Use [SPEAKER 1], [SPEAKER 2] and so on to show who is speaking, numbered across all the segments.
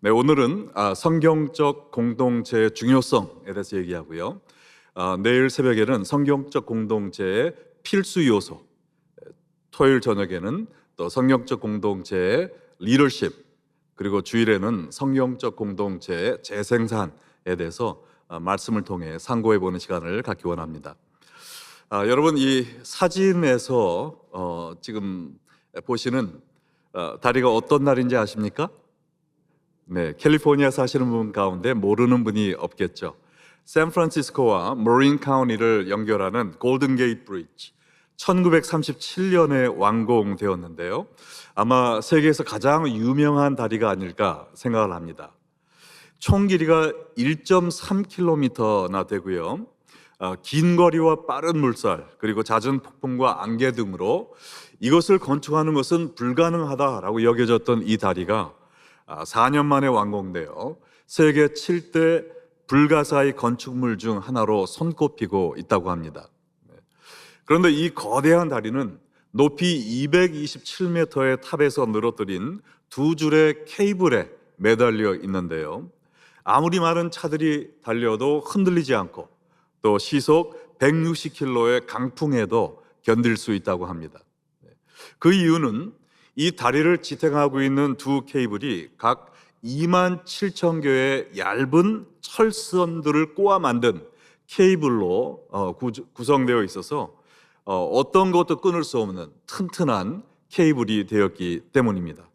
[SPEAKER 1] 네, 오늘은 성경적 공동체의 중요성에 대해서 얘기하고요. 내일 새벽에는 성경적 공동체의 필수 요소, 토요일 저녁에는 또 성경적 공동체의 리더십, 그리고 주일에는 성경적 공동체의 재생산에 대해서 말씀을 통해 상고해 보는 시간을 갖기 원합니다. 여러분, 이 사진에서 지금 보시는 다리가 어떤 날인지 아십니까? 네, 캘리포니아 사시는 분 가운데 모르는 분이 없겠죠. 샌프란시스코와 머린 카운티를 연결하는 골든 게이트 브리지, 1937년에 완공되었는데요. 아마 세계에서 가장 유명한 다리가 아닐까 생각을 합니다. 총 길이가 1.3km나 되고요. 긴 거리와 빠른 물살, 그리고 잦은 폭풍과 안개 등으로 이것을 건축하는 것은 불가능하다라고 여겨졌던 이 다리가 4년 만에 완공되어 세계 7대 불가사의 건축물 중 하나로 손꼽히고 있다고 합니다. 그런데 이 거대한 다리는 높이 227m의 탑에서 늘어뜨린 두 줄의 케이블에 매달려 있는데요. 아무리 많은 차들이 달려도 흔들리지 않고 또 시속 160km의 강풍에도 견딜 수 있다고 합니다. 그 이유는 이 다리를 지탱하고 있는 두 케이블이 각 27,000개의 얇은 철선들을 꼬아 만든 케이블로 구성되어 있어서 어떤 것도 끊을 수 없는 튼튼한 케이블이 되었기 때문입니다.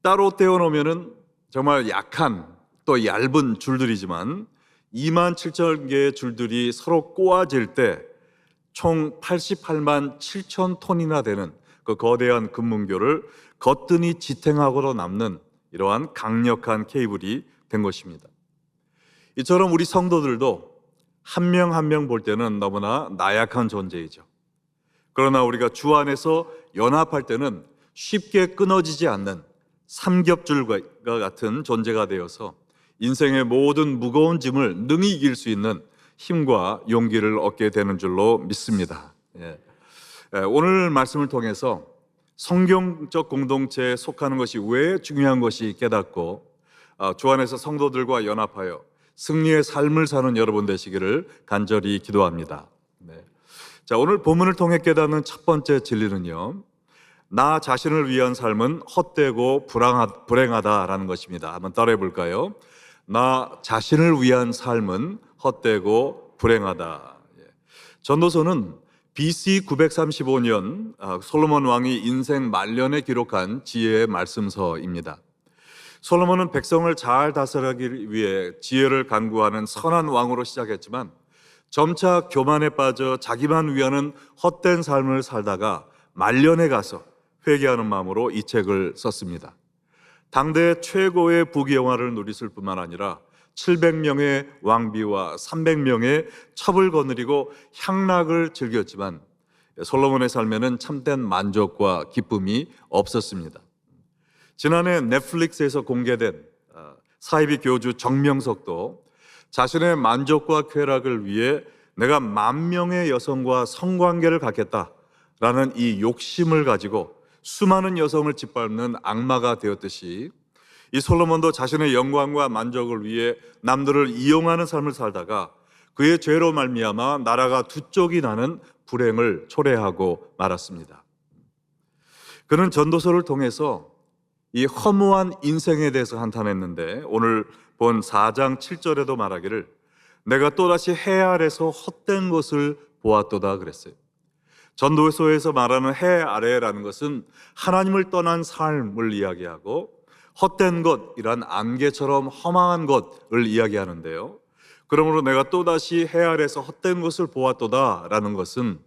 [SPEAKER 1] 따로 떼어놓으면 정말 약한 또 얇은 줄들이지만 27,000개의 줄들이 서로 꼬아질 때 총 88만 7천 톤이나 되는 그 거대한 금문교를 거뜬히 지탱하고도 남는 이러한 강력한 케이블이 된 것입니다. 이처럼 우리 성도들도 한 명 한 명 볼 때는 너무나 나약한 존재이죠. 그러나 우리가 주 안에서 연합할 때는 쉽게 끊어지지 않는 삼겹줄과 같은 존재가 되어서 인생의 모든 무거운 짐을 능히 이길 수 있는 힘과 용기를 얻게 되는 줄로 믿습니다. 오늘 말씀을 통해서 성경적 공동체에 속하는 것이 왜 중요한 것이 깨닫고 주 안에서 성도들과 연합하여 승리의 삶을 사는 여러분 되시기를 간절히 기도합니다. 자, 오늘 본문을 통해 깨닫는 첫 번째 진리는요, 나 자신을 위한 삶은 헛되고 불행하다라는 것입니다. 한번 따라해 볼까요? 나 자신을 위한 삶은 헛되고 불행하다. 전도서는 BC 935년 솔로몬 왕이 인생 말년에 기록한 지혜의 말씀서입니다. 솔로몬은 백성을 잘 다스리기 위해 지혜를 간구하는 선한 왕으로 시작했지만 점차 교만에 빠져 자기만 위하는 헛된 삶을 살다가 말년에 가서 회개하는 마음으로 이 책을 썼습니다. 당대 최고의 부귀영화를 누렸을 뿐만 아니라 700명의 왕비와 300명의 첩을 거느리고 향락을 즐겼지만 솔로몬의 삶에는 참된 만족과 기쁨이 없었습니다. 지난해 넷플릭스에서 공개된 사이비 교주 정명석도 자신의 만족과 쾌락을 위해 내가 10,000명의 여성과 성관계를 갖겠다라는 이 욕심을 가지고 수많은 여성을 짓밟는 악마가 되었듯이 이 솔로몬도 자신의 영광과 만족을 위해 남들을 이용하는 삶을 살다가 그의 죄로 말미암아 나라가 두 쪽이 나는 불행을 초래하고 말았습니다. 그는 전도서를 통해서 이 허무한 인생에 대해서 한탄했는데 오늘 본 4장 7절에도 말하기를 내가 또다시 해 아래서 헛된 것을 보았도다 그랬어요. 전도서에서 말하는 해 아래라는 것은 하나님을 떠난 삶을 이야기하고 헛된 것이란 안개처럼 허망한 것을 이야기하는데요. 그러므로 내가 또다시 해 아래서 헛된 것을 보았도다 라는 것은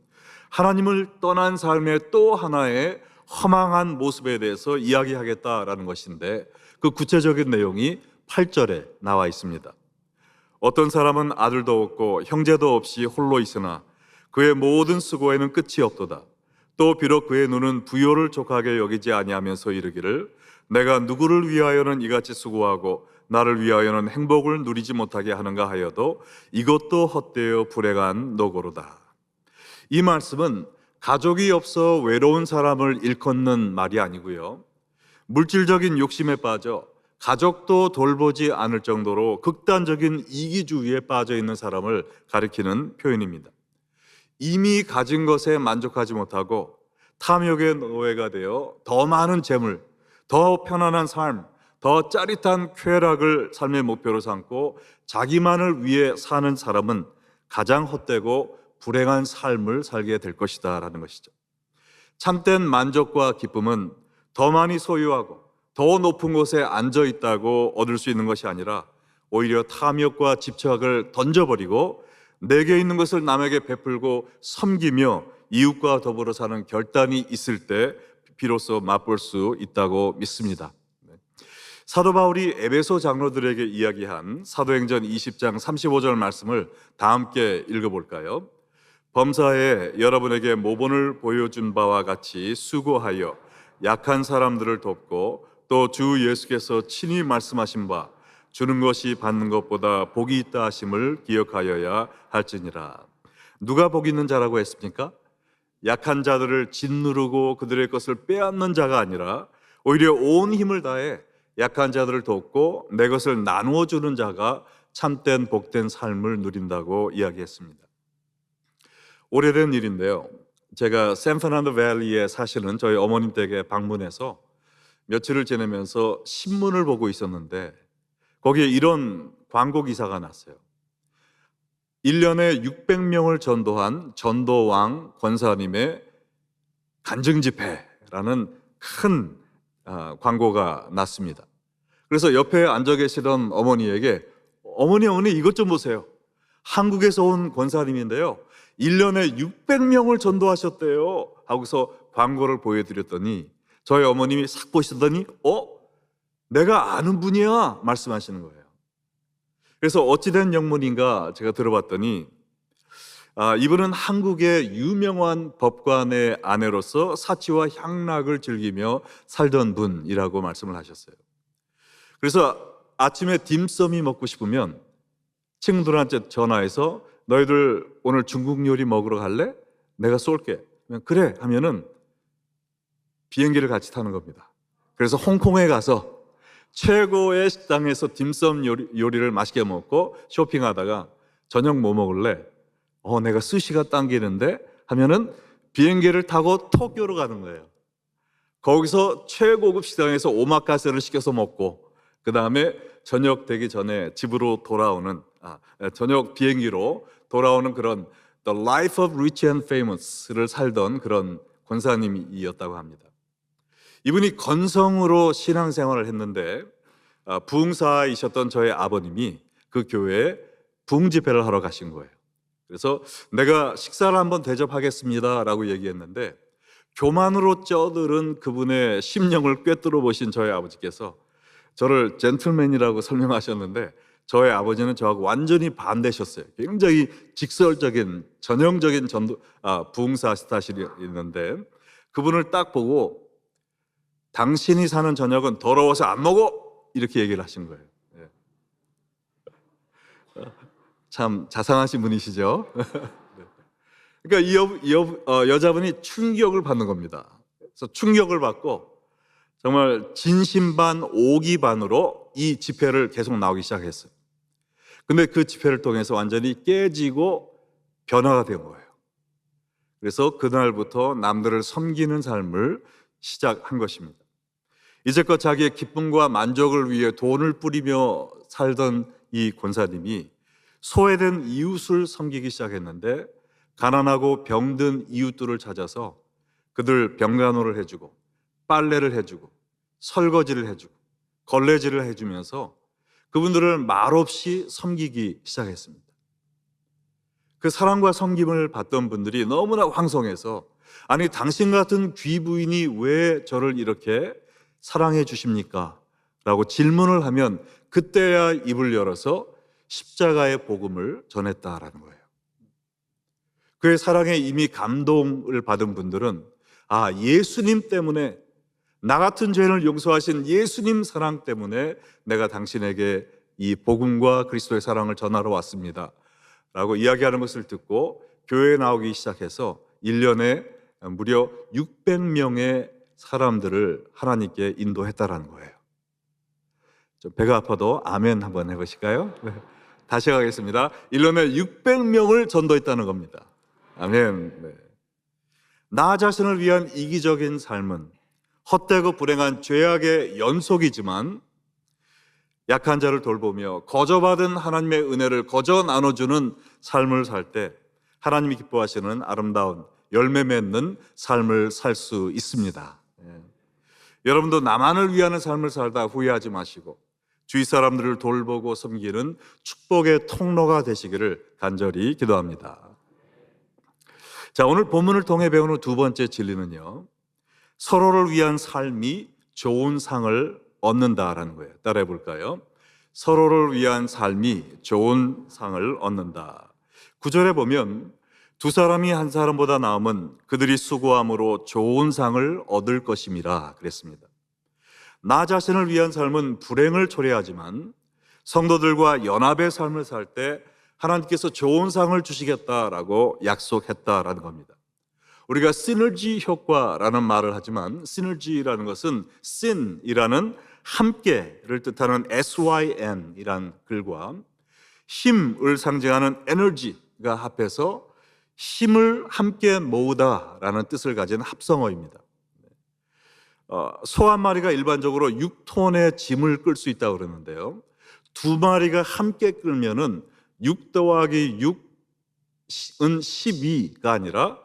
[SPEAKER 1] 하나님을 떠난 삶의 또 하나의 허망한 모습에 대해서 이야기하겠다라는 것인데 그 구체적인 내용이 8절에 나와 있습니다. 어떤 사람은 아들도 없고 형제도 없이 홀로 있으나 그의 모든 수고에는 끝이 없도다. 또 비록 그의 눈은 부요를 족하게 여기지 아니하면서 이르기를 내가 누구를 위하여는 이같이 수고하고 나를 위하여는 행복을 누리지 못하게 하는가 하여도 이것도 헛되어 불행한 노고로다. 이 말씀은 가족이 없어 외로운 사람을 일컫는 말이 아니고요, 물질적인 욕심에 빠져 가족도 돌보지 않을 정도로 극단적인 이기주의에 빠져 있는 사람을 가리키는 표현입니다. 이미 가진 것에 만족하지 못하고 탐욕의 노예가 되어 더 많은 재물, 더 편안한 삶, 더 짜릿한 쾌락을 삶의 목표로 삼고 자기만을 위해 사는 사람은 가장 헛되고 불행한 삶을 살게 될 것이다 라는 것이죠. 참된 만족과 기쁨은 더 많이 소유하고 더 높은 곳에 앉아 있다고 얻을 수 있는 것이 아니라 오히려 탐욕과 집착을 던져버리고 내게 있는 것을 남에게 베풀고 섬기며 이웃과 더불어 사는 결단이 있을 때 비로소 맛볼 수 있다고 믿습니다. 사도 바울이 에베소 장로들에게 이야기한 사도행전 20장 35절 말씀을 다 함께 읽어볼까요? 범사에 여러분에게 모본을 보여준 바와 같이 수고하여 약한 사람들을 돕고 또 주 예수께서 친히 말씀하신 바 주는 것이 받는 것보다 복이 있다 하심을 기억하여야 할지니라. 누가 복 있는 자라고 했습니까? 약한 자들을 짓누르고 그들의 것을 빼앗는 자가 아니라 오히려 온 힘을 다해 약한 자들을 돕고 내 것을 나누어 주는 자가 참된 복된 삶을 누린다고 이야기했습니다. 오래된 일인데요. 제가 샌프란도 밸리에 사시는 저희 어머님 댁에 방문해서 며칠을 지내면서 신문을 보고 있었는데 거기에 이런 광고 기사가 났어요. 1년에 600명을 전도한 전도왕 권사님의 간증 집회라는 큰 광고가 났습니다. 그래서 옆에 앉아 계시던 어머니에게 어머니 이것 좀 보세요. 한국에서 온 권사님인데요. 1년에 600명을 전도하셨대요. 하고서 광고를 보여드렸더니 저희 어머님이 싹 보시더니 내가 아는 분이야 말씀하시는 거예요. 그래서 어찌된 영문인가 제가 들어봤더니 이분은 한국의 유명한 법관의 아내로서 사치와 향락을 즐기며 살던 분이라고 말씀을 하셨어요. 그래서 아침에 딤섬이 먹고 싶으면 친구들한테 전화해서 너희들 오늘 중국 요리 먹으러 갈래? 내가 쏠게. 그래 하면은 비행기를 같이 타는 겁니다. 그래서 홍콩에 가서 최고의 식당에서 딤섬 요리를 맛있게 먹고 쇼핑하다가 저녁 뭐 먹을래? 내가 스시가 당기는데 하면은 비행기를 타고 도쿄로 가는 거예요. 거기서 최고급 식당에서 오마카세를 시켜서 먹고 그 다음에 저녁 되기 전에 집으로 돌아오는 저녁 비행기로 돌아오는 그런 The Life of Rich and Famous를 살던 그런 권사님이었다고 합니다. 이분이 건성으로 신앙생활을 했는데 부흥사이셨던 저의 아버님이 그 교회에 부흥 집회를 하러 가신 거예요. 그래서 내가 식사를 한번 대접하겠습니다 라고 얘기했는데 교만으로 쩌들은 그분의 심령을 꿰뚫어 보신 저희 아버지께서 저를 젠틀맨이라고 설명하셨는데 저의 아버지는 저하고 완전히 반대셨어요. 굉장히 직설적인 전형적인 부흥사 스타일이 있는데 그분을 딱 보고 당신이 사는 저녁은 더러워서 안 먹어 이렇게 얘기를 하신 거예요. 참 자상하신 분이시죠. 그러니까 이 여자분이 충격을 받는 겁니다. 그래서 충격을 받고 정말 진심반 오기반으로 이 집회를 계속 나오기 시작했어요. 근데 그 집회를 통해서 완전히 깨지고 변화가 된 거예요. 그래서 그날부터 남들을 섬기는 삶을 시작한 것입니다. 이제껏 자기의 기쁨과 만족을 위해 돈을 뿌리며 살던 이 권사님이 소외된 이웃을 섬기기 시작했는데 가난하고 병든 이웃들을 찾아서 그들 병간호를 해주고 빨래를 해주고 설거지를 해주고 걸레질을 해주면서 그분들을 말없이 섬기기 시작했습니다. 그 사랑과 섬김을 받던 분들이 너무나 황송해서 아니 당신 같은 귀부인이 왜 저를 이렇게 사랑해 주십니까? 라고 질문을 하면 그때야 입을 열어서 십자가의 복음을 전했다라는 거예요. 그의 사랑에 이미 감동을 받은 분들은 예수님 때문에 나 같은 죄인을 용서하신 예수님 사랑 때문에 내가 당신에게 이 복음과 그리스도의 사랑을 전하러 왔습니다 라고 이야기하는 것을 듣고 교회에 나오기 시작해서 1년에 무려 600명의 사람들을 하나님께 인도했다라는 거예요. 좀 배가 아파도 아멘 한번 해보실까요? 네. 다시 가겠습니다. 1년에 600명을 전도했다는 겁니다. 아멘. 네. 나 자신을 위한 이기적인 삶은 헛되고 불행한 죄악의 연속이지만 약한 자를 돌보며 거저받은 하나님의 은혜를 거저 나눠주는 삶을 살 때 하나님이 기뻐하시는 아름다운 열매 맺는 삶을 살 수 있습니다. 예. 여러분도 나만을 위하는 삶을 살다 후회하지 마시고 주위 사람들을 돌보고 섬기는 축복의 통로가 되시기를 간절히 기도합니다. 자, 오늘 본문을 통해 배우는 두 번째 진리는요, 서로를 위한 삶이 좋은 상을 얻는다라는 거예요. 따라해 볼까요? 서로를 위한 삶이 좋은 상을 얻는다. 9절에 보면 두 사람이 한 사람보다 나으면 그들이 수고함으로 좋은 상을 얻을 것임이라 그랬습니다. 나 자신을 위한 삶은 불행을 초래하지만 성도들과 연합의 삶을 살 때 하나님께서 좋은 상을 주시겠다라고 약속했다라는 겁니다. 우리가 시너지 효과라는 말을 하지만 시너지라는 것은 syn이라는 함께를 뜻하는 syn이란 글과 힘을 상징하는 에너지가 합해서 힘을 함께 모으다라는 뜻을 가진 합성어입니다. 소 한 마리가 일반적으로 6톤의 짐을 끌 수 있다고 그러는데요, 두 마리가 함께 끌면은 6 더하기 6은 12가 아니라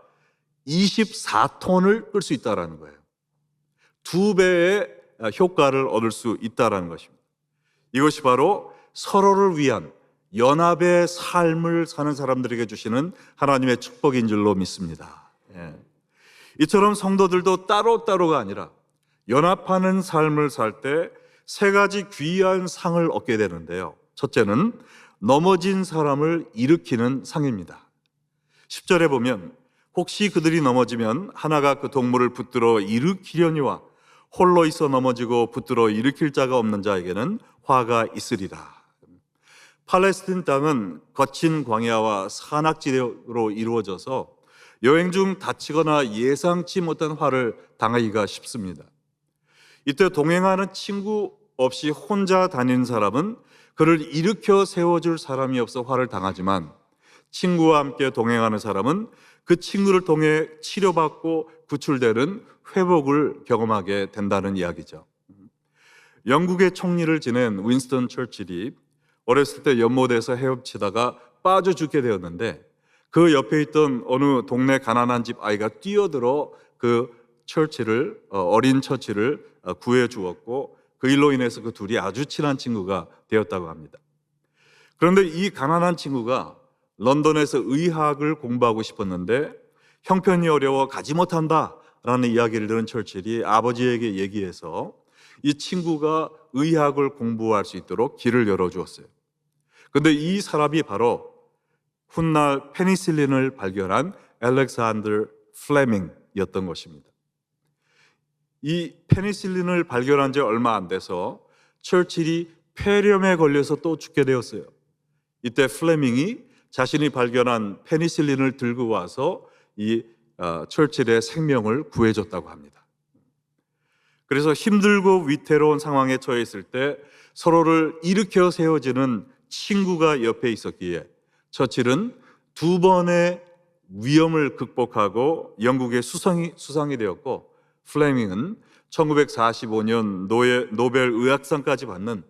[SPEAKER 1] 24톤을 끌 수 있다는 거예요. 두 배의 효과를 얻을 수 있다는 것입니다. 이것이 바로 서로를 위한 연합의 삶을 사는 사람들에게 주시는 하나님의 축복인 줄로 믿습니다. 예. 이처럼 성도들도 따로따로가 아니라 연합하는 삶을 살 때 세 가지 귀한 상을 얻게 되는데요, 첫째는 넘어진 사람을 일으키는 상입니다. 10절에 보면 혹시 그들이 넘어지면 하나가 그 동물을 붙들어 일으키려니와 홀로 있어 넘어지고 붙들어 일으킬 자가 없는 자에게는 화가 있으리라. 팔레스틴 땅은 거친 광야와 산악지대로 이루어져서 여행 중 다치거나 예상치 못한 화를 당하기가 쉽습니다. 이때 동행하는 친구 없이 혼자 다니는 사람은 그를 일으켜 세워줄 사람이 없어 화를 당하지만 친구와 함께 동행하는 사람은 그 친구를 통해 치료받고 구출되는 회복을 경험하게 된다는 이야기죠. 영국의 총리를 지낸 윈스턴 처칠이 어렸을 때 연못에서 헤엄치다가 빠져 죽게 되었는데 그 옆에 있던 어느 동네 가난한 집 아이가 뛰어들어 그 어린 처칠을 구해 주었고 그 일로 인해서 그 둘이 아주 친한 친구가 되었다고 합니다. 그런데 이 가난한 친구가 런던에서 의학을 공부하고 싶었는데 형편이 어려워 가지 못한다라는 이야기를 들은 처칠이 아버지에게 얘기해서 이 친구가 의학을 공부할 수 있도록 길을 열어주었어요. 그런데 이 사람이 바로 훗날 페니실린을 발견한 알렉산더 플레밍이었던 것입니다. 이 페니실린을 발견한 지 얼마 안 돼서 처칠이 폐렴에 걸려서 또 죽게 되었어요. 이때 플레밍이 자신이 발견한 페니실린을 들고 와서 이 처칠의 생명을 구해줬다고 합니다. 그래서 힘들고 위태로운 상황에 처해 있을 때 서로를 일으켜 세워주는 친구가 옆에 있었기에 처칠은 두 번의 위험을 극복하고 영국의 수상이 되었고 플레밍은 1945년 노벨 의학상까지 받는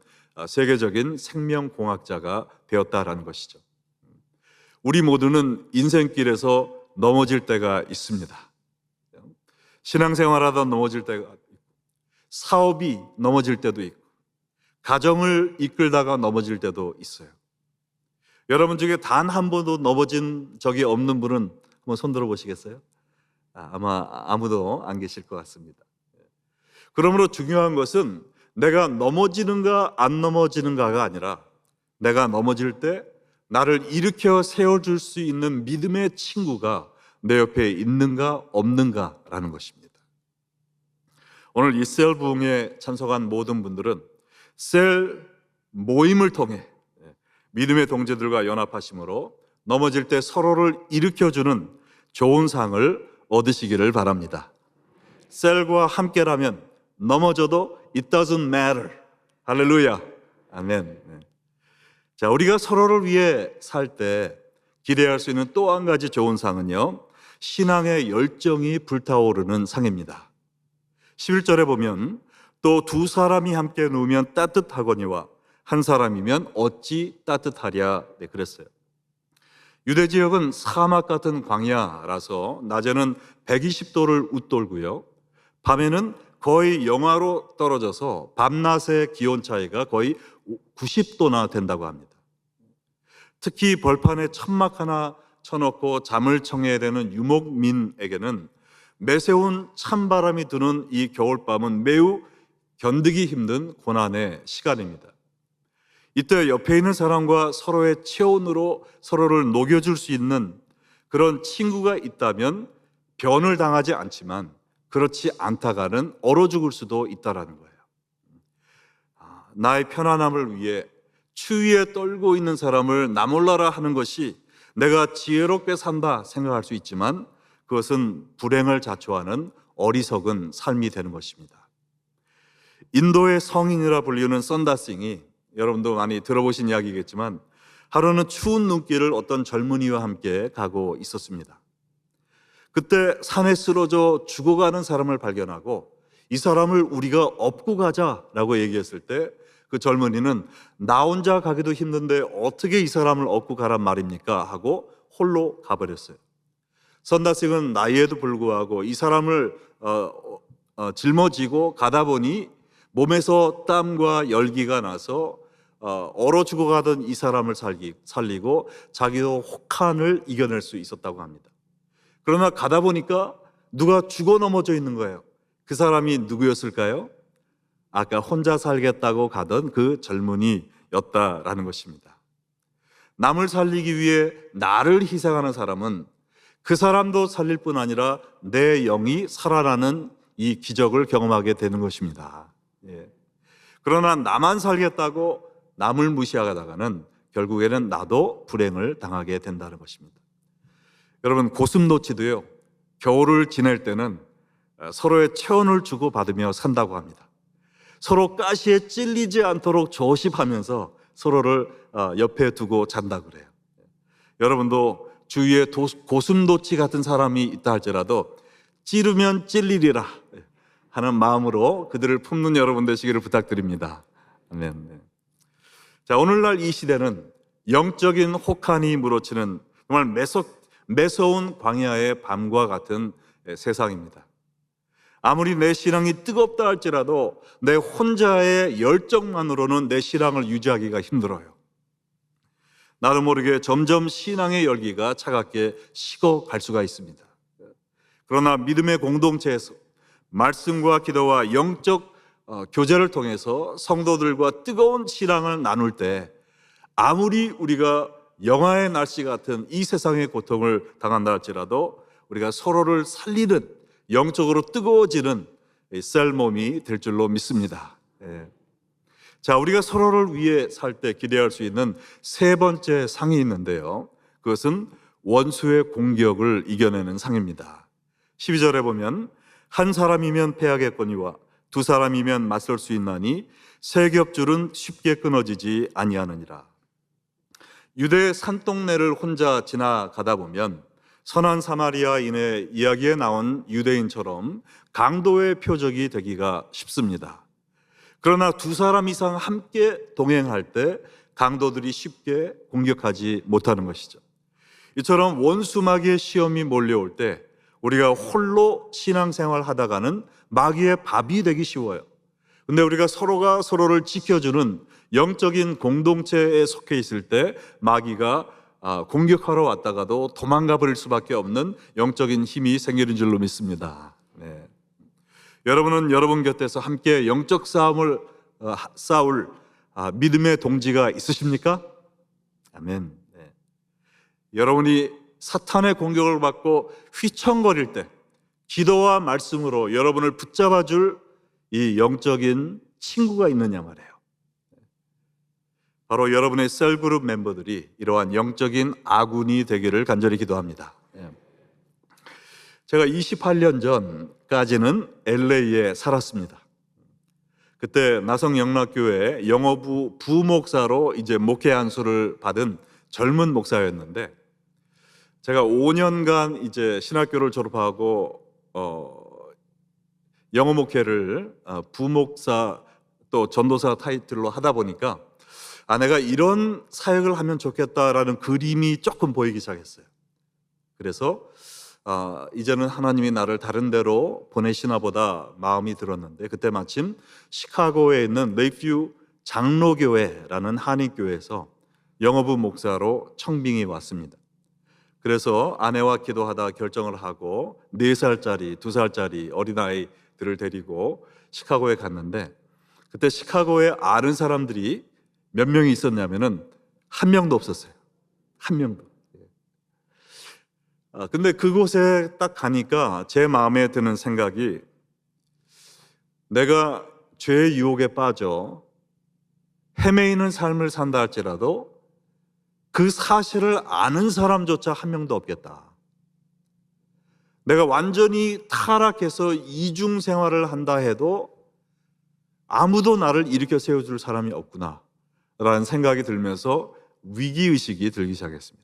[SPEAKER 1] 세계적인 생명공학자가 되었다라는 것이죠. 우리 모두는 인생길에서 넘어질 때가 있습니다. 신앙생활하다 넘어질 때가 있고, 사업이 넘어질 때도 있고, 가정을 이끌다가 넘어질 때도 있어요. 여러분 중에 단 한 번도 넘어진 적이 없는 분은 한번 손 들어 보시겠어요? 아마 아무도 안 계실 것 같습니다. 그러므로 중요한 것은 내가 넘어지는가 안 넘어지는가가 아니라 내가 넘어질 때 나를 일으켜 세워줄 수 있는 믿음의 친구가 내 옆에 있는가 없는가라는 것입니다. 오늘 이 셀 부흥에 참석한 모든 분들은 셀 모임을 통해 믿음의 동지들과 연합하심으로 넘어질 때 서로를 일으켜주는 좋은 상을 얻으시기를 바랍니다. 셀과 함께라면 넘어져도 it doesn't matter. 할렐루야. 아멘. 네. 자, 우리가 서로를 위해 살 때 기대할 수 있는 또 한 가지 좋은 상은요, 신앙의 열정이 불타오르는 상입니다. 11절에 보면 또 두 사람이 함께 누우면 따뜻하거니와 한 사람이면 어찌 따뜻하랴. 네, 그랬어요. 유대 지역은 사막 같은 광야라서 낮에는 120도를 웃돌고요, 밤에는 거의 영하로 떨어져서 밤낮의 기온 차이가 거의 90도나 된다고 합니다. 특히 벌판에 천막 하나 쳐놓고 잠을 청해야 되는 유목민에게는 매서운 찬바람이 드는 이 겨울밤은 매우 견디기 힘든 고난의 시간입니다. 이때 옆에 있는 사람과 서로의 체온으로 서로를 녹여줄 수 있는 그런 친구가 있다면 변을 당하지 않지만 그렇지 않다가는 얼어 죽을 수도 있다라는 거예요. 나의 편안함을 위해 추위에 떨고 있는 사람을 나몰라라 하는 것이 내가 지혜롭게 산다 생각할 수 있지만 그것은 불행을 자초하는 어리석은 삶이 되는 것입니다. 인도의 성인이라 불리는 선다싱이, 여러분도 많이 들어보신 이야기겠지만, 하루는 추운 눈길을 어떤 젊은이와 함께 가고 있었습니다. 그때 산에 쓰러져 죽어가는 사람을 발견하고 이 사람을 우리가 업고 가자라고 얘기했을 때 그 젊은이는 나 혼자 가기도 힘든데 어떻게 이 사람을 업고 가란 말입니까? 하고 홀로 가버렸어요. 선다싱은 나이에도 불구하고 이 사람을 짊어지고 가다 보니 몸에서 땀과 열기가 나서 얼어 죽어가던 이 사람을 살리고 자기도 혹한을 이겨낼 수 있었다고 합니다. 그러나 가다 보니까 누가 죽어 넘어져 있는 거예요. 그 사람이 누구였을까요? 아까 혼자 살겠다고 가던 그 젊은이였다라는 것입니다. 남을 살리기 위해 나를 희생하는 사람은 그 사람도 살릴 뿐 아니라 내 영이 살아나는 이 기적을 경험하게 되는 것입니다. 예. 그러나 나만 살겠다고 남을 무시하다가는 결국에는 나도 불행을 당하게 된다는 것입니다. 여러분, 고슴도치도요, 겨울을 지낼 때는 서로의 체온을 주고받으며 산다고 합니다. 서로 가시에 찔리지 않도록 조심하면서 서로를 옆에 두고 잔다 그래요. 여러분도 주위에 고슴도치 같은 사람이 있다 할지라도 찌르면 찔리리라 하는 마음으로 그들을 품는 여러분 되시기를 부탁드립니다. 아멘. 자, 오늘날 이 시대는 영적인 혹한이 물어치는 정말 매서운 광야의 밤과 같은 세상입니다. 아무리 내 신앙이 뜨겁다 할지라도 내 혼자의 열정만으로는 내 신앙을 유지하기가 힘들어요. 나도 모르게 점점 신앙의 열기가 차갑게 식어갈 수가 있습니다. 그러나 믿음의 공동체에서 말씀과 기도와 영적 교제를 통해서 성도들과 뜨거운 신앙을 나눌 때 아무리 우리가 영하의 날씨 같은 이 세상의 고통을 당한다 할지라도 우리가 서로를 살리는, 영적으로 뜨거워지는 쌀몸이 될 줄로 믿습니다. 자, 우리가 서로를 위해 살 때 기대할 수 있는 세 번째 상이 있는데요, 그것은 원수의 공격을 이겨내는 상입니다. 12절에 보면 한 사람이면 패하겠거니와 두 사람이면 맞설 수 있나니 세 겹줄은 쉽게 끊어지지 아니하느니라. 유대의 산동네를 혼자 지나가다 보면 선한 사마리아인의 이야기에 나온 유대인처럼 강도의 표적이 되기가 쉽습니다. 그러나 두 사람 이상 함께 동행할 때 강도들이 쉽게 공격하지 못하는 것이죠. 이처럼 원수 마귀의 시험이 몰려올 때 우리가 홀로 신앙생활 하다가는 마귀의 밥이 되기 쉬워요. 근데 우리가 서로가 서로를 지켜주는 영적인 공동체에 속해 있을 때 마귀가 공격하러 왔다가도 도망가 버릴 수밖에 없는 영적인 힘이 생기는 줄로 믿습니다. 네. 여러분은 여러분 곁에서 함께 영적 싸움을 싸울 믿음의 동지가 있으십니까? 아멘. 네. 여러분이 사탄의 공격을 받고 휘청거릴 때 기도와 말씀으로 여러분을 붙잡아 줄 이 영적인 친구가 있느냐 말이에요. 바로 여러분의 셀그룹 멤버들이 이러한 영적인 아군이 되기를 간절히 기도합니다. 제가 28년 전까지는 LA에 살았습니다. 그때 나성영락교회 영어부 부목사로 이제 목회 안수를 받은 젊은 목사였는데, 제가 5년간 이제 신학교를 졸업하고 영어 목회를 부목사 또 전도사 타이틀로 하다 보니까 내가 이런 사역을 하면 좋겠다라는 그림이 조금 보이기 시작했어요. 그래서 이제는 하나님이 나를 다른 데로 보내시나 보다 마음이 들었는데, 그때 마침 시카고에 있는 레이프뷰 장로교회라는 한인교회에서 영어부 목사로 청빙이 왔습니다. 그래서 아내와 기도하다 결정을 하고 4살짜리, 2살짜리 어린아이들을 데리고 시카고에 갔는데, 그때 시카고에 아는 사람들이 몇 명이 있었냐면은 한 명도 없었어요. 한 명도. 근데 그곳에 딱 가니까 제 마음에 드는 생각이, 내가 죄의 유혹에 빠져 헤매이는 삶을 산다 할지라도 그 사실을 아는 사람조차 한 명도 없겠다. 내가 완전히 타락해서 이중 생활을 한다 해도 아무도 나를 일으켜 세워줄 사람이 없구나 라는 생각이 들면서 위기의식이 들기 시작했습니다.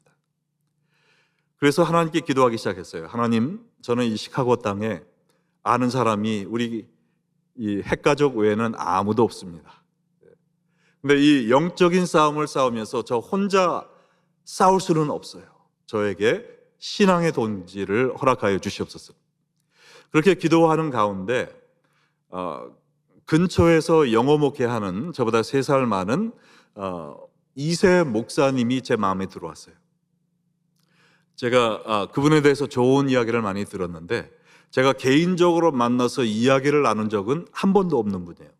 [SPEAKER 1] 그래서 하나님께 기도하기 시작했어요. 하나님, 저는 이 시카고 땅에 아는 사람이 우리 이 핵가족 외에는 아무도 없습니다. 근데 이 영적인 싸움을 싸우면서 저 혼자 싸울 수는 없어요. 저에게 신앙의 동지를 허락하여 주시옵소서. 그렇게 기도하는 가운데 근처에서 영어 목회하는 저보다 3살 많은 2세 목사님이 제 마음에 들어왔어요. 제가 그분에 대해서 좋은 이야기를 많이 들었는데, 제가 개인적으로 만나서 이야기를 나눈 적은 한 번도 없는 분이에요.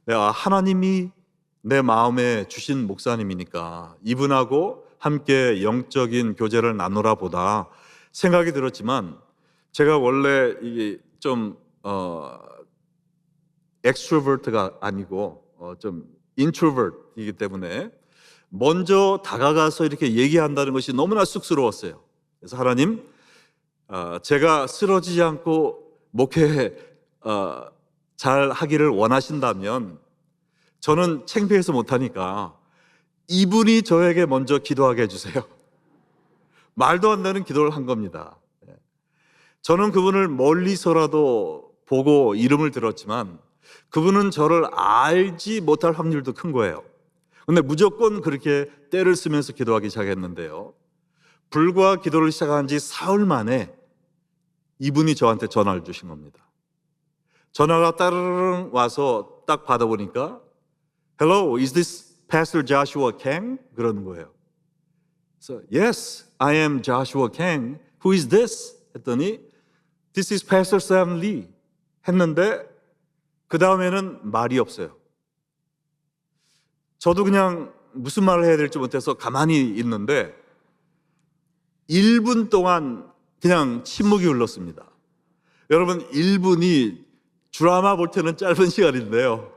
[SPEAKER 1] 내가 하나님이 내 마음에 주신 목사님이니까 이분하고 함께 영적인 교제를 나누라 보다 생각이 들었지만, 제가 원래 이게 좀 엑스트로버트가 아니고 좀 인트로버트이기 때문에 먼저 다가가서 이렇게 얘기한다는 것이 너무나 쑥스러웠어요. 그래서 하나님, 제가 쓰러지지 않고 목회 잘 하기를 원하신다면 저는 창피해서 못하니까 이분이 저에게 먼저 기도하게 해주세요. 말도 안 되는 기도를 한 겁니다. 저는 그분을 멀리서라도 보고 이름을 들었지만 그분은 저를 알지 못할 확률도 큰 거예요. 근데 무조건 그렇게 때를 쓰면서 기도하기 시작했는데요, 불과 기도를 시작한 지 사흘 만에 이분이 저한테 전화를 주신 겁니다. 전화가 따르릉 와서 딱 받아보니까 Hello, is this Pastor Joshua Kang? 그러는 거예요. 그래서 Yes, I am Joshua Kang. Who is this? 했더니 This is Pastor Sam Lee 했는데 그 다음에는 말이 없어요. 저도 그냥 무슨 말을 해야 될지 못해서 가만히 있는데 1분 동안 그냥 침묵이 흘렀습니다. 여러분, 1분이 드라마 볼 때는 짧은 시간인데요,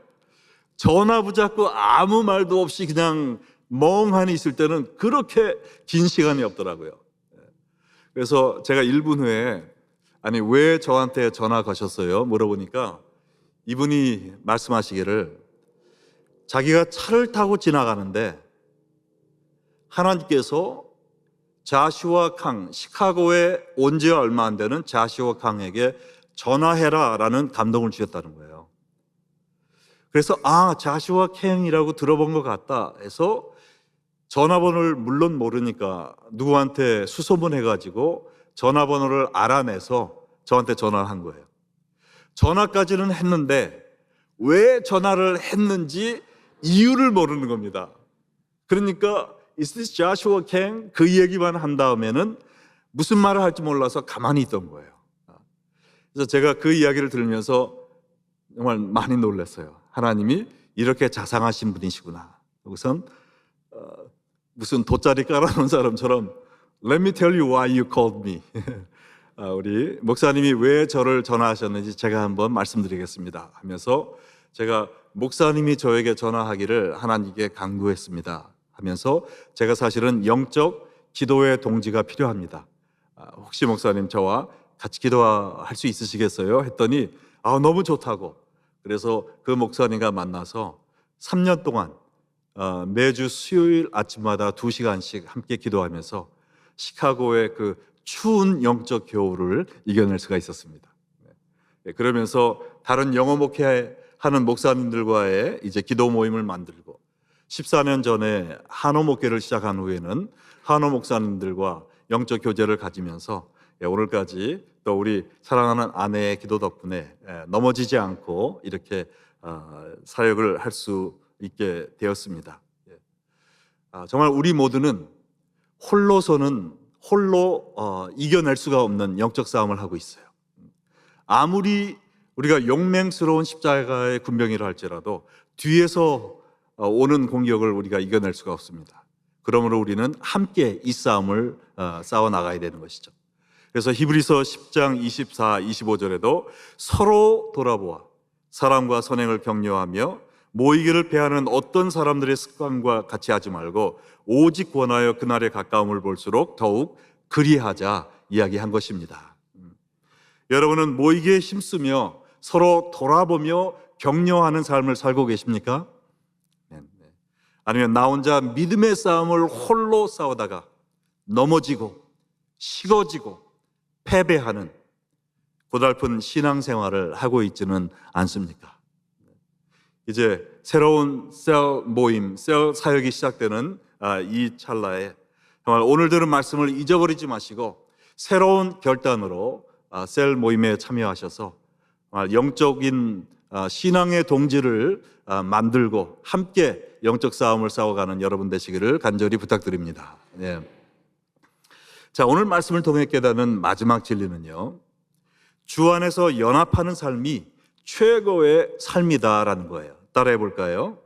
[SPEAKER 1] 전화 붙잡고 아무 말도 없이 그냥 멍하니 있을 때는 그렇게 긴 시간이 없더라고요. 그래서 제가 1분 후에 아니 왜 저한테 전화 가셨어요? 물어보니까 이분이 말씀하시기를, 자기가 차를 타고 지나가는데 하나님께서 자슈아 캉, 시카고에 온 지 얼마 안 되는 자슈아 캉에게 전화해라 라는 감동을 주셨다는 거예요. 그래서 자슈아 캉이라고 들어본 것 같다 해서 전화번호를 물론 모르니까 누구한테 수소문해가지고 전화번호를 알아내서 저한테 전화를 한 거예요. 전화까지는 했는데 왜 전화를 했는지 이유를 모르는 겁니다. 그러니까 Is this Joshua Kang? 그 얘기만 한 다음에는 무슨 말을 할지 몰라서 가만히 있던 거예요. 그래서 제가 그 이야기를 들으면서 정말 많이 놀랐어요. 하나님이 이렇게 자상하신 분이시구나. 우선 무슨 돗자리 깔아놓은 사람처럼 Let me tell you why you called me. 우리 목사님이 왜 저를 전화하셨는지 제가 한번 말씀드리겠습니다 하면서, 제가 목사님이 저에게 전화하기를 하나님께 간구했습니다 하면서, 제가 사실은 영적 기도의 동지가 필요합니다. 혹시 목사님 저와 같이 기도할 수 있으시겠어요? 했더니 너무 좋다고, 그래서 그 목사님과 만나서 3년 동안 매주 수요일 아침마다 2시간씩 함께 기도하면서 시카고의 그 추운 영적 겨울을 이겨낼 수가 있었습니다. 그러면서 다른 영어 목회하는 목사님들과의 이제 기도 모임을 만들고 14년 전에 한호 목회를 시작한 후에는 한호 목사님들과 영적 교제를 가지면서 오늘까지 또 우리 사랑하는 아내의 기도 덕분에 넘어지지 않고 이렇게 사역을 할 수 있게 되었습니다. 정말 우리 모두는 홀로서는 이겨낼 수가 없는 영적 싸움을 하고 있어요. 아무리 우리가 용맹스러운 십자가의 군병이라 할지라도 뒤에서 오는 공격을 우리가 이겨낼 수가 없습니다. 그러므로 우리는 함께 이 싸움을 싸워 나가야 되는 것이죠. 그래서 히브리서 10장 24, 25절에도 서로 돌아보아 사람과 선행을 격려하며 모이기를 배하는 어떤 사람들의 습관과 같이 하지 말고 오직 권하여 그날의 가까움을 볼수록 더욱 그리하자 이야기한 것입니다. 여러분은 모이기에 힘쓰며 서로 돌아보며 격려하는 삶을 살고 계십니까? 아니면 나 혼자 믿음의 싸움을 홀로 싸우다가 넘어지고 식어지고 패배하는 고달픈 신앙생활을 하고 있지는 않습니까? 이제 새로운 셀 모임, 셀 사역이 시작되는 이 찰나에 정말 오늘 들은 말씀을 잊어버리지 마시고 새로운 결단으로 셀 모임에 참여하셔서 영적인 신앙의 동지를 만들고 함께 영적 싸움을 싸워가는 여러분 되시기를 간절히 부탁드립니다. 네. 자, 오늘 말씀을 통해 깨닫는 마지막 진리는요, 주 안에서 연합하는 삶이 최고의 삶이다라는 거예요. 따라해 볼까요?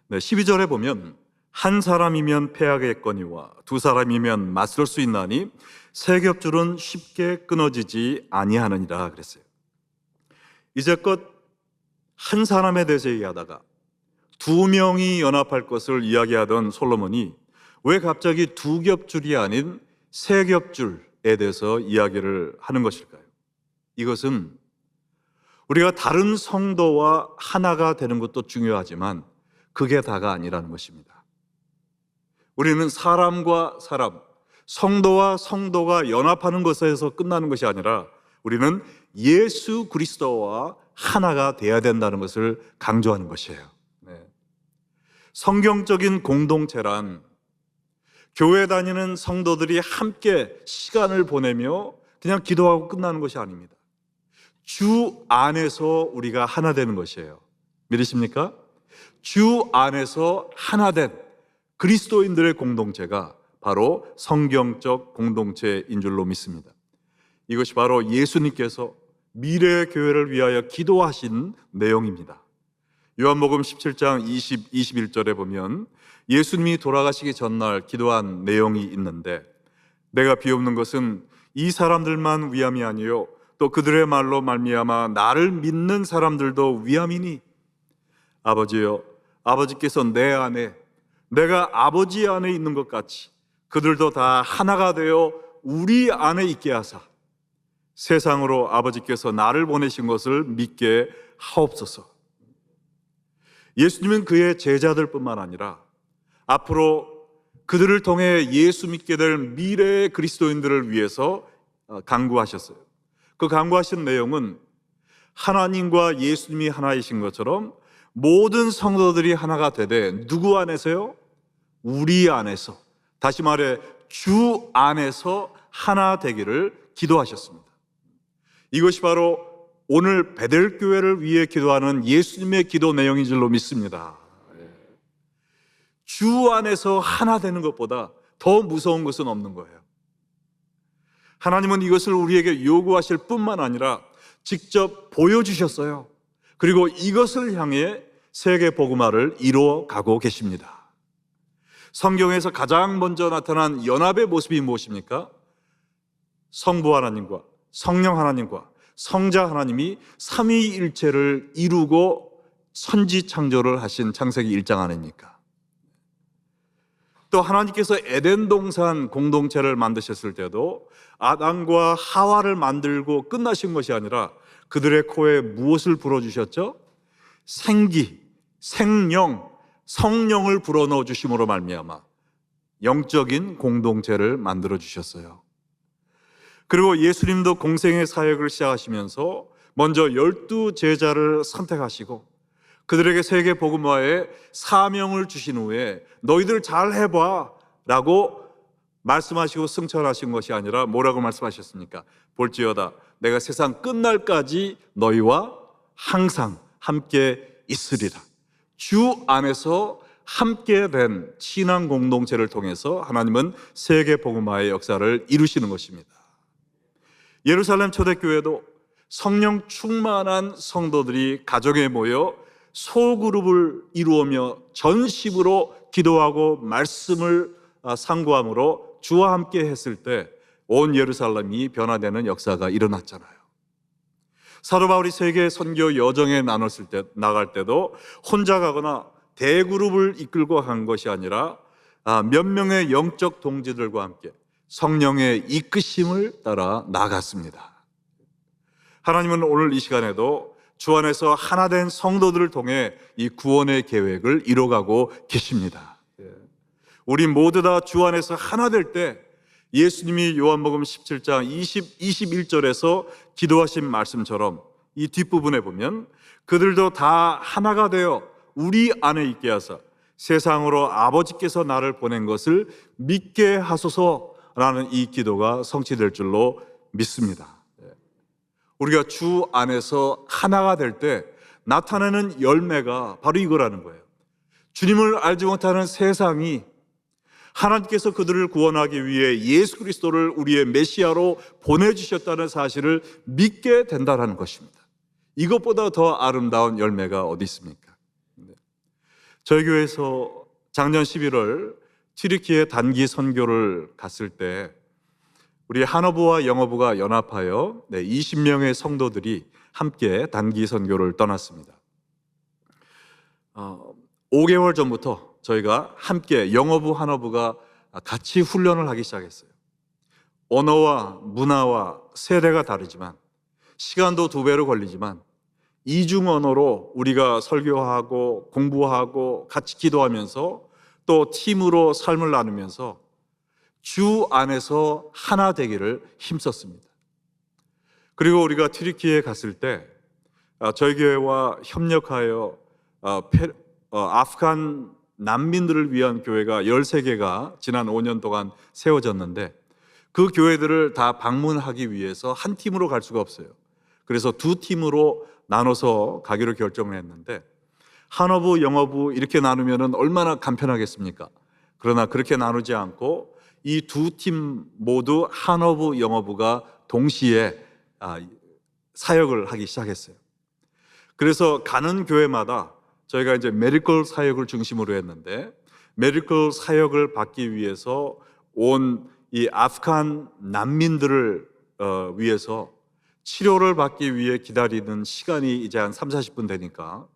[SPEAKER 1] 네, 12절에 보면 한 사람이면 패하겠거니와 두 사람이면 맞설 수 있나니 세 겹줄은 쉽게 끊어지지 아니하느니라 그랬어요. 이제껏 한 사람에 대해서 얘기하다가 두 명이 연합할 것을 이야기하던 솔로몬이 왜 갑자기 두 겹줄이 아닌 세 겹줄에 대해서 이야기를 하는 것일까요? 이것은 우리가 다른 성도와 하나가 되는 것도 중요하지만 그게 다가 아니라는 것입니다. 우리는 사람과 사람, 성도와 성도가 연합하는 것에서 끝나는 것이 아니라 우리는 예수 그리스도와 하나가 돼야 된다는 것을 강조하는 것이에요. 성경적인 공동체란 교회 다니는 성도들이 함께 시간을 보내며 그냥 기도하고 끝나는 것이 아닙니다. 주 안에서 우리가 하나 되는 것이에요. 믿으십니까? 주 안에서 하나 된 그리스도인들의 공동체가 바로 성경적 공동체인 줄로 믿습니다. 이것이 바로 예수님께서 미래의 교회를 위하여 기도하신 내용입니다. 요한복음 17장 21절에 보면 예수님이 돌아가시기 전날 기도한 내용이 있는데 내가 비옵는 것은 이 사람들만 위함이 아니요 또 그들의 말로 말미암아 나를 믿는 사람들도 위함이니 아버지여 아버지께서 내 안에 내가 아버지 안에 있는 것 같이 그들도 다 하나가 되어 우리 안에 있게 하사 세상으로 아버지께서 나를 보내신 것을 믿게 하옵소서. 예수님은 그의 제자들뿐만 아니라 앞으로 그들을 통해 예수 믿게 될 미래의 그리스도인들을 위해서 간구하셨어요. 그 간구하신 내용은 하나님과 예수님이 하나이신 것처럼 모든 성도들이 하나가 되되 누구 안에서요? 우리 안에서, 다시 말해 주 안에서 하나 되기를 기도하셨습니다. 이것이 바로 오늘 베델교회를 위해 기도하는 예수님의 기도 내용인 줄로 믿습니다. 주 안에서 하나 되는 것보다 더 무서운 것은 없는 거예요. 하나님은 이것을 우리에게 요구하실 뿐만 아니라 직접 보여주셨어요. 그리고 이것을 향해 세계 복음화를 이루어 가고 계십니다. 성경에서 가장 먼저 나타난 연합의 모습이 무엇입니까? 성부 하나님과 성령 하나님과 성자 하나님이 삼위일체를 이루고 선지 창조를 하신 창세기 1장 아닙니까? 또 하나님께서 에덴 동산 공동체를 만드셨을 때도 아담과 하와를 만들고 끝나신 것이 아니라 그들의 코에 무엇을 불어주셨죠? 생기, 생명, 성령을 불어넣어 주심으로 말미암아 영적인 공동체를 만들어 주셨어요. 그리고 예수님도 공생의 사역을 시작하시면서 먼저 12 제자를 선택하시고 그들에게 세계 복음화의 사명을 주신 후에 너희들 잘 해봐 라고 말씀하시고 승천하신 것이 아니라 뭐라고 말씀하셨습니까? 볼지어다 내가 세상 끝날까지 너희와 항상 함께 있으리라. 주 안에서 함께 된 신앙 공동체를 통해서 하나님은 세계 복음화의 역사를 이루시는 것입니다. 예루살렘 초대교회도 성령 충만한 성도들이 가정에 모여 소그룹을 이루며 전심으로 기도하고 말씀을 상고함으로 주와 함께 했을 때 온 예루살렘이 변화되는 역사가 일어났잖아요. 사도 바울이 세계 선교 여정에 나갈 때도 혼자 가거나 대그룹을 이끌고 간 것이 아니라 몇 명의 영적 동지들과 함께 성령의 이끄심을 따라 나갔습니다. 하나님은 오늘 이 시간에도 주 안에서 하나 된 성도들을 통해 이 구원의 계획을 이뤄가고 계십니다. 우리 모두 다 주 안에서 하나 될 때 예수님이 요한복음 17장 21절에서 기도하신 말씀처럼 이 뒷부분에 보면 그들도 다 하나가 되어 우리 안에 있게 하사 세상으로 아버지께서 나를 보낸 것을 믿게 하소서라는 이 기도가 성취될 줄로 믿습니다. 우리가 주 안에서 하나가 될 때 나타나는 열매가 바로 이거라는 거예요. 주님을 알지 못하는 세상이 하나님께서 그들을 구원하기 위해 예수 그리스도를 우리의 메시아로 보내주셨다는 사실을 믿게 된다는 것입니다. 이것보다 더 아름다운 열매가 어디 있습니까? 저희 교회에서 작년 11월 튀르키예 단기 선교를 갔을 때 우리 한어부와 영어부가 연합하여 20명의 성도들이 함께 단기 선교를 떠났습니다. 5개월 전부터 저희가 함께 영어부, 한어부가 같이 훈련을 하기 시작했어요. 언어와 문화와 세대가 다르지만 시간도 2배로 걸리지만 이중 언어로 우리가 설교하고 공부하고 같이 기도하면서 또 팀으로 삶을 나누면서 주 안에서 하나 되기를 힘썼습니다. 그리고 우리가 튀르키예에 갔을 때 저희 교회와 협력하여 아프간 난민들을 위한 교회가 13개가 지난 5년 동안 세워졌는데 그 교회들을 다 방문하기 위해서 한 팀으로 갈 수가 없어요. 그래서 2팀으로 나눠서 가기로 결정을 했는데 한어부, 영어부 이렇게 나누면 얼마나 간편하겠습니까? 그러나 그렇게 나누지 않고 이 2팀 모두 한어부, 영어부가 동시에 사역을 하기 시작했어요. 그래서 가는 교회마다 저희가 이제 메디컬 사역을 중심으로 했는데 메디컬 사역을 받기 위해서 온 이 아프간 난민들을 위해서 치료를 받기 위해 기다리는 시간이 이제 한 30-40분 되니까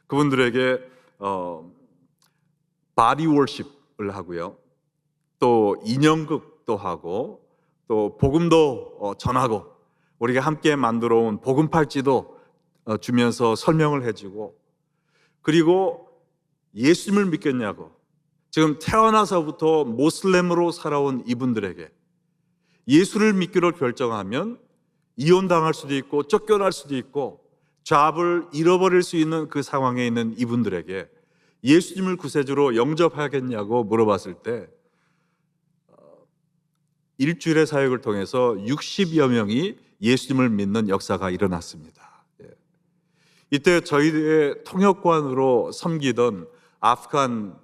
[SPEAKER 1] 그분들에게 바디 월십을 하고요. 또 인형극도 하고 또 복음도 전하고 우리가 함께 만들어 온 복음 팔찌도 주면서 설명을 해주고 그리고 예수님을 믿겠냐고 지금 태어나서부터 모슬렘으로 살아온 이분들에게 예수를 믿기로 결정하면 이혼당할 수도 있고 쫓겨날 수도 있고 잡을 잃어버릴 수 있는 그 상황에 있는 이분들에게 예수님을 구세주로 영접하겠냐고 물어봤을 때 일주일의 사역을 통해서 60여 명이 예수님을 믿는 역사가 일어났습니다. 이때 저희의 통역관으로 섬기던 아프간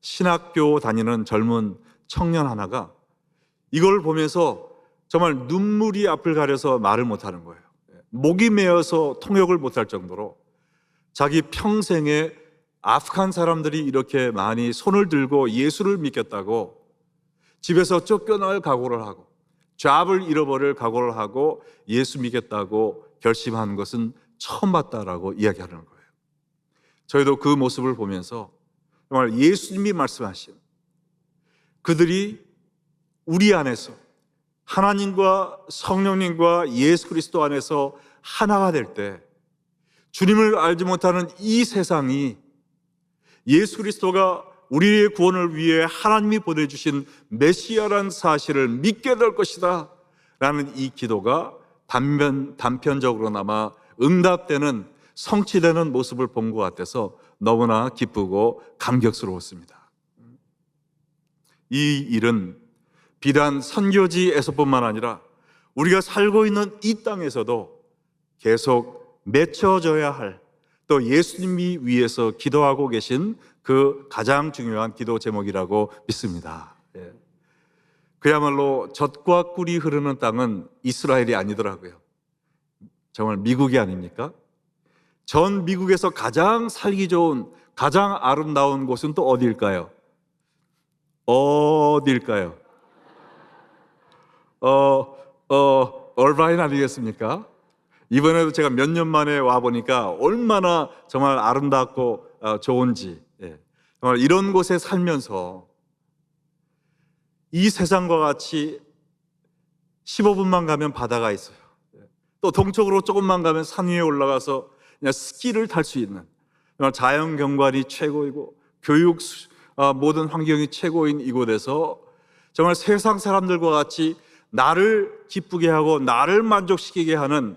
[SPEAKER 1] 신학교 다니는 젊은 청년 하나가 이걸 보면서 정말 눈물이 앞을 가려서 말을 못하는 거예요. 목이 메어서 통역을 못할 정도로 자기 평생에 아프간 사람들이 이렇게 많이 손을 들고 예수를 믿겠다고 집에서 쫓겨날 각오를 하고 잡을 잃어버릴 각오를 하고 예수 믿겠다고 결심한 것은 처음 봤다라고 이야기하는 거예요. 저희도 그 모습을 보면서 정말 예수님이 말씀하신 그들이 우리 안에서 하나님과 성령님과 예수 그리스도 안에서 하나가 될 때 주님을 알지 못하는 이 세상이 예수 그리스도가 우리의 구원을 위해 하나님이 보내주신 메시아라는 사실을 믿게 될 것이다 라는 이 기도가 단편적으로나마 응답되는, 성취되는 모습을 본 것 같아서 너무나 기쁘고 감격스러웠습니다. 이 일은 비단 선교지에서뿐만 아니라 우리가 살고 있는 이 땅에서도 계속 맺혀져야 할, 또 예수님이 위해서 기도하고 계신 그 가장 중요한 기도 제목이라고 믿습니다. 그야말로 젖과 꿀이 흐르는 땅은 이스라엘이 아니더라고요. 정말 미국이 아닙니까? 전 미국에서 가장 살기 좋은, 가장 아름다운 곳은 또 어디일까요? 어디일까요? 얼바인 아니겠습니까? 이번에도 제가 몇 년 만에 와보니까 얼마나 정말 아름답고 좋은지, 정말 이런 곳에 살면서 이 세상과 같이 15분만 가면 바다가 있어요. 또 동쪽으로 조금만 가면 산 위에 올라가서 그냥 스키를 탈 수 있는, 정말 자연 경관이 최고이고 교육 모든 환경이 최고인 이곳에서 정말 세상 사람들과 같이 나를 기쁘게 하고 나를 만족시키게 하는,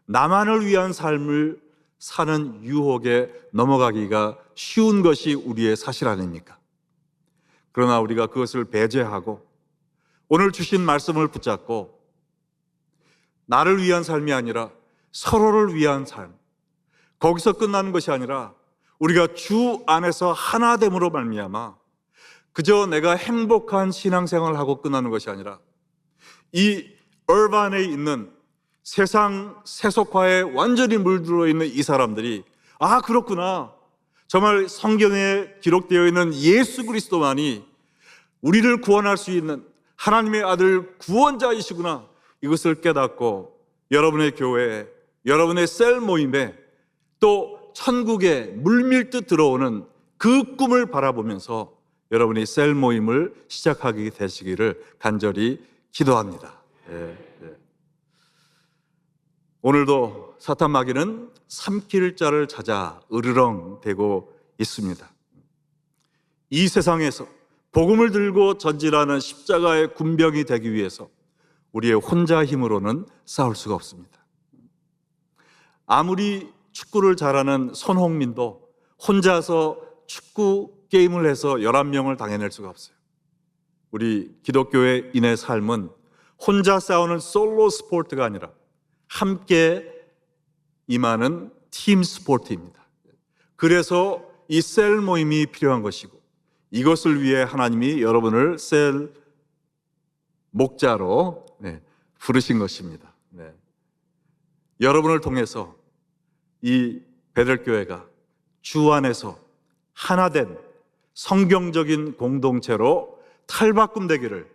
[SPEAKER 1] 나만을 위한 삶을 사는 유혹에 넘어가기가 쉬운 것이 우리의 사실 아닙니까? 그러나 우리가 그것을 배제하고 오늘 주신 말씀을 붙잡고 나를 위한 삶이 아니라 서로를 위한 삶, 거기서 끝나는 것이 아니라 우리가 주 안에서 하나됨으로 말미암아 그저 내가 행복한 신앙생활을 하고 끝나는 것이 아니라 이 얼반에 있는 세상 세속화에 완전히 물들어 있는 이 사람들이, 아 그렇구나, 정말 성경에 기록되어 있는 예수 그리스도만이 우리를 구원할 수 있는 하나님의 아들 구원자이시구나, 이것을 깨닫고 여러분의 교회에, 여러분의 셀 모임에, 또 천국에 물밀듯 들어오는 그 꿈을 바라보면서 여러분이 셀 모임을 시작하게 되시기를 간절히 기도합니다. 오늘도 사탄 마귀는 삼킬 자를 찾아 으르렁대고 있습니다. 이 세상에서 복음을 들고 전진하는 십자가의 군병이 되기 위해서 우리의 혼자 힘으로는 싸울 수가 없습니다. 아무리 축구를 잘하는 손흥민도 혼자서 축구 게임을 해서 11명을 당해낼 수가 없어요. 우리 기독교인의 삶은 혼자 싸우는 솔로 스포츠가 아니라 함께 임하는 팀 스포츠입니다. 그래서 이 셀 모임이 필요한 것이고, 이것을 위해 하나님이 여러분을 셀 목자로 부르신 것입니다. 여러분을 통해서 이 베들교회가 주 안에서 하나된 성경적인 공동체로 탈바꿈되기를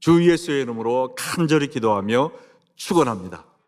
[SPEAKER 1] 주 예수의 이름으로 간절히 기도하며 축원합니다.